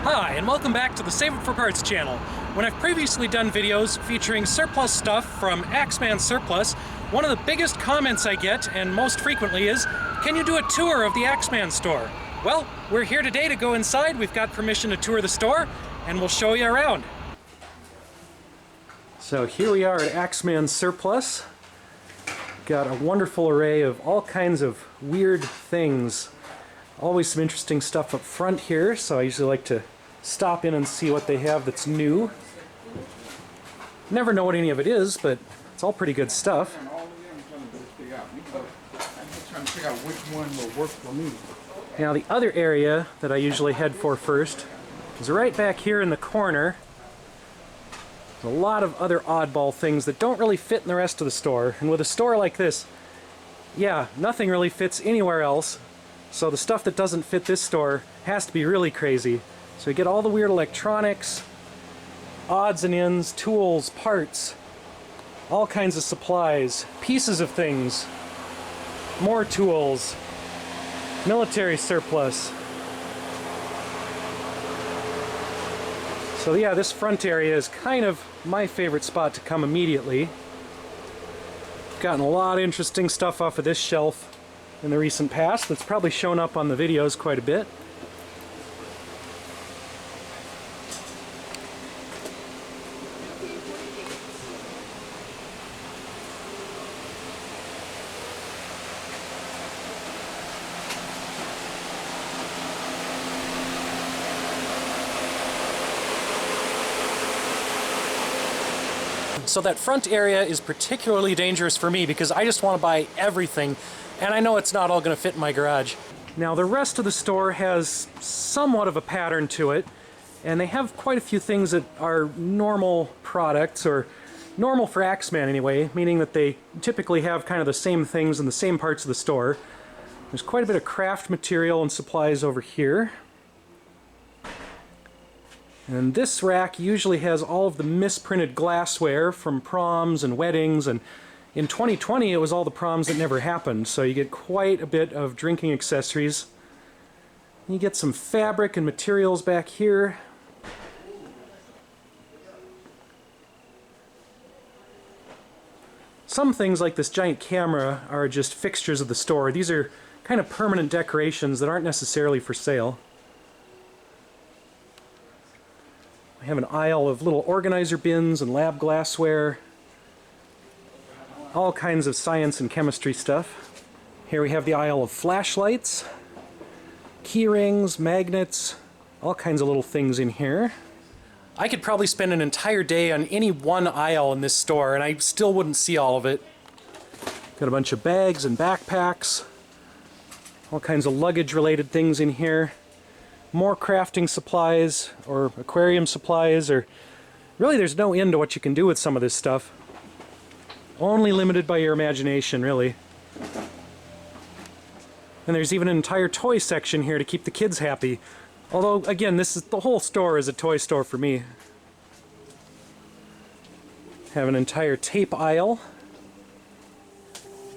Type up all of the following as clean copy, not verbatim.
Hi, and welcome back to the Save It for Parts channel. When I've previously done videos featuring surplus stuff from AxMan Surplus, one of the biggest comments I get, and most frequently, is, can you do a tour of the AxMan store? Well, we're here today to go inside. We've got permission to tour the store, and we'll show you around. So here we are at AxMan Surplus. Got a wonderful array of all kinds of weird things. Always some interesting stuff up front here, so I usually like to stop in and see what they have that's new. Never know what any of it is, but it's all pretty good stuff. I'm just trying to figure out which one will work for me. Now the other area that I usually head for first is right back here in the corner. There's a lot of other oddball things that don't really fit in the rest of the store. And with a store like this, yeah, nothing really fits anywhere else. So the stuff that doesn't fit this store has to be really crazy. So you get all the weird electronics, odds and ends, tools, parts, all kinds of supplies, pieces of things, more tools, military surplus. So yeah, this front area is kind of my favorite spot to come immediately. Gotten a lot of interesting stuff off of this shelf in the recent past that's probably shown up on the videos quite a bit. So that front area is particularly dangerous for me because I just want to buy everything, and I know it's not all going to fit in my garage. Now the rest of the store has somewhat of a pattern to it, and they have quite a few things that are normal products, or normal for AxMan anyway, meaning that they typically have kind of the same things in the same parts of the store. There's quite a bit of craft material and supplies over here. And this rack usually has all of the misprinted glassware from proms and weddings, and in 2020 it was all the proms that never happened, so you get quite a bit of drinking accessories. You get some fabric and materials back here. Some things like this giant camera are just fixtures of the store. These are kind of permanent decorations that aren't necessarily for sale. I have an aisle of little organizer bins and lab glassware. All kinds of science and chemistry stuff. Here we have the aisle of flashlights, key rings, magnets, all kinds of little things in here. I could probably spend an entire day on any one aisle in this store and I still wouldn't see all of it. Got a bunch of bags and backpacks, all kinds of luggage related things in here. More crafting supplies or aquarium supplies, or really there's no end to what you can do with some of this stuff. Only limited by your imagination, really. And there's even an entire toy section here to keep the kids happy. Although, again, the whole store is a toy store for me. Have an entire tape aisle.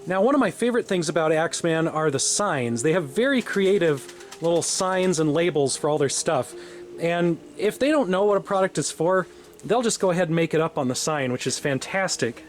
Now, one of my favorite things about AxMan are the signs. They have very creative little signs and labels for all their stuff. And if they don't know what a product is for, they'll just go ahead and make it up on the sign, which is fantastic.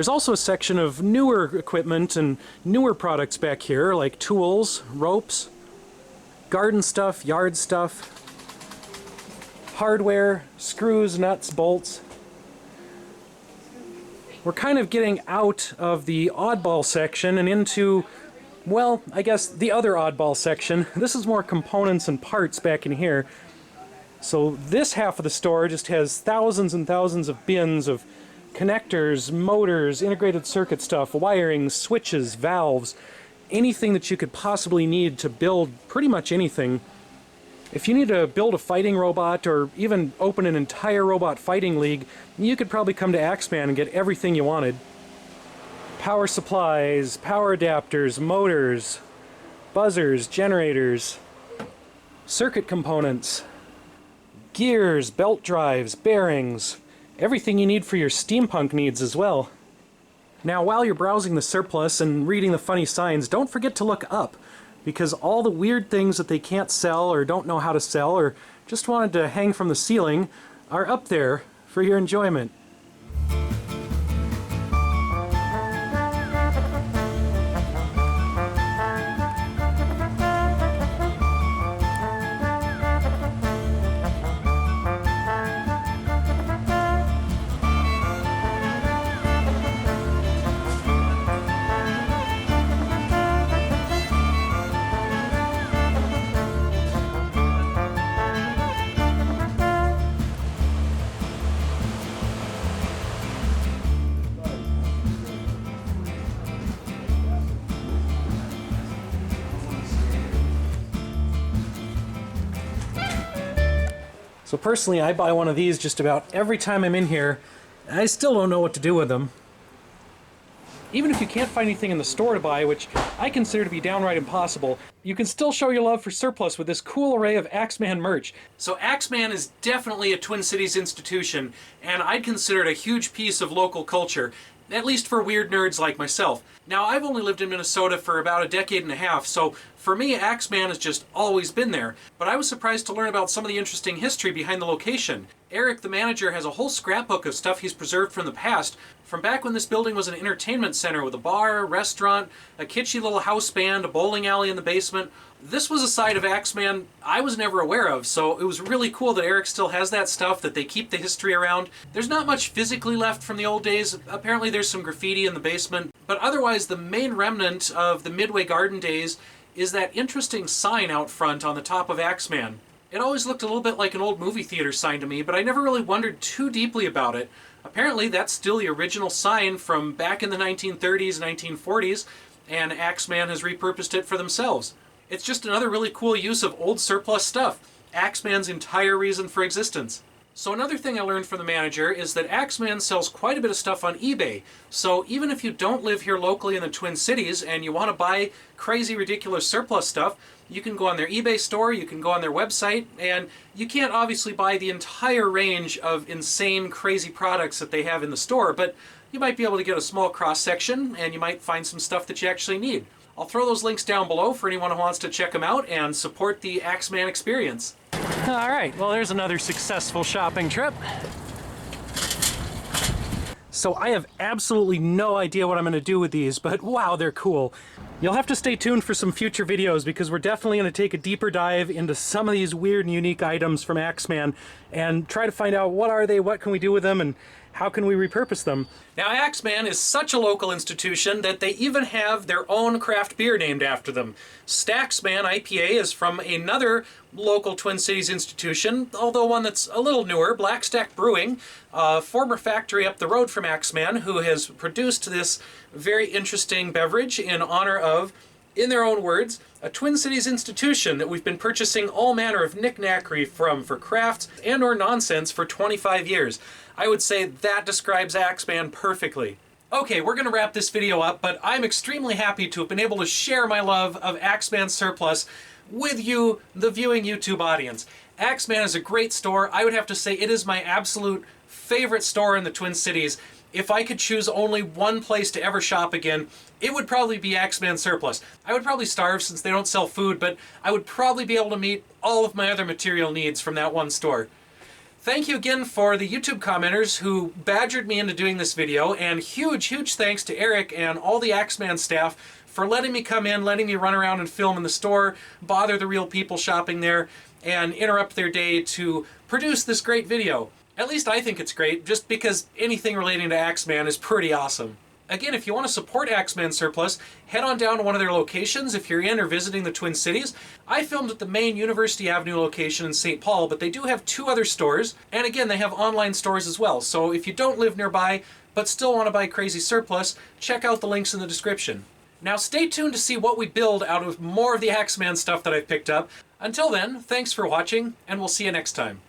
There's also a section of newer equipment and newer products back here, like tools, ropes, garden stuff, yard stuff, hardware, screws, nuts, bolts. we're kind of getting out of the oddball section and into, well, I guess the other oddball section. This is more components and parts back in here. So this half of the store just has thousands and thousands of bins of connectors, motors, integrated circuit stuff, wiring, switches, valves, anything that you could possibly need to build pretty much anything. If you need to build a fighting robot or even open an entire robot fighting league, you could probably come to AxMan and get everything you wanted. Power supplies, power adapters, motors, buzzers, generators, circuit components, gears, belt drives, bearings, everything you need for your steampunk needs as well. Now, while you're browsing the surplus and reading the funny signs, don't forget to look up, because all the weird things that they can't sell or don't know how to sell or just wanted to hang from the ceiling are up there for your enjoyment. So personally, I buy one of these just about every time I'm in here, and I still don't know what to do with them. Even if you can't find anything in the store to buy, which I consider to be downright impossible, you can still show your love for surplus with this cool array of AxMan merch. So AxMan is definitely a Twin Cities institution, and I'd consider it a huge piece of local culture, at least for weird nerds like myself. Now, I've only lived in Minnesota for about a decade and a half, so for me, AxMan has just always been there. But I was surprised to learn about some of the interesting history behind the location. Eric, the manager, has a whole scrapbook of stuff he's preserved from the past, from back when this building was an entertainment center with a bar, restaurant, a kitschy little house band, a bowling alley in the basement. This was a side of AxMan I was never aware of, so it was really cool that Eric still has that stuff, that they keep the history around. There's not much physically left from the old days. Apparently there's some graffiti in the basement, but otherwise the main remnant of the Midway Garden days is that interesting sign out front on the top of AxMan. It always looked a little bit like an old movie theater sign to me, but I never really wondered too deeply about it. Apparently that's still the original sign from back in the 1930s, 1940s, and AxMan has repurposed it for themselves. It's just another really cool use of old surplus stuff, AxMan's entire reason for existence. So another thing I learned from the manager is that AxMan sells quite a bit of stuff on eBay. So even if you don't live here locally in the Twin Cities and you want to buy crazy, ridiculous surplus stuff, you can go on their eBay store, you can go on their website, and you can't obviously buy the entire range of insane, crazy products that they have in the store, but you might be able to get a small cross-section and you might find some stuff that you actually need. I'll throw those links down below for anyone who wants to check them out and support the AxMan experience. All right, well, there's another successful shopping trip. So I have absolutely no idea what I'm going to do with these, but wow, they're cool. You'll have to stay tuned for some future videos because we're definitely going to take a deeper dive into some of these weird and unique items from AxMan and try to find out what are they, what can we do with them, and how can we repurpose them. Now, AxMan is such a local institution that they even have their own craft beer named after them. Staxman IPA is from another local Twin Cities institution, although one that's a little newer, Black Stack Brewing, a former factory up the road from AxMan, who has produced this very interesting beverage in honor of, in their own words, a Twin Cities institution that we've been purchasing all manner of knick-knackery from for crafts and or nonsense for 25 years. I would say that describes AxMan perfectly. Okay, we're going to wrap this video up, but I'm extremely happy to have been able to share my love of AxMan surplus with you, the viewing YouTube audience. AxMan is a great store. I would have to say it is my absolute favorite store in the Twin Cities. If I could choose only one place to ever shop again, it would probably be AxMan surplus. I would probably starve since they don't sell food, but I would probably be able to meet all of my other material needs from that one store. Thank you again for the YouTube commenters who badgered me into doing this video, and huge thanks to Eric and all the AxMan staff for letting me come in, letting me run around and film in the store, bother the real people shopping there, and interrupt their day to produce this great video. At least I think it's great, just because anything relating to AxMan is pretty awesome. Again, if you want to support AxMan Surplus, head on down to one of their locations if you're in or visiting the Twin Cities. I filmed at the main University Avenue location in St. Paul, but they do have 2 other stores, and again, they have online stores as well. So if you don't live nearby, but still want to buy Crazy Surplus, check out the links in the description. Now stay tuned to see what we build out of more of the AxMan stuff that I've picked up. Until then, thanks for watching, and we'll see you next time.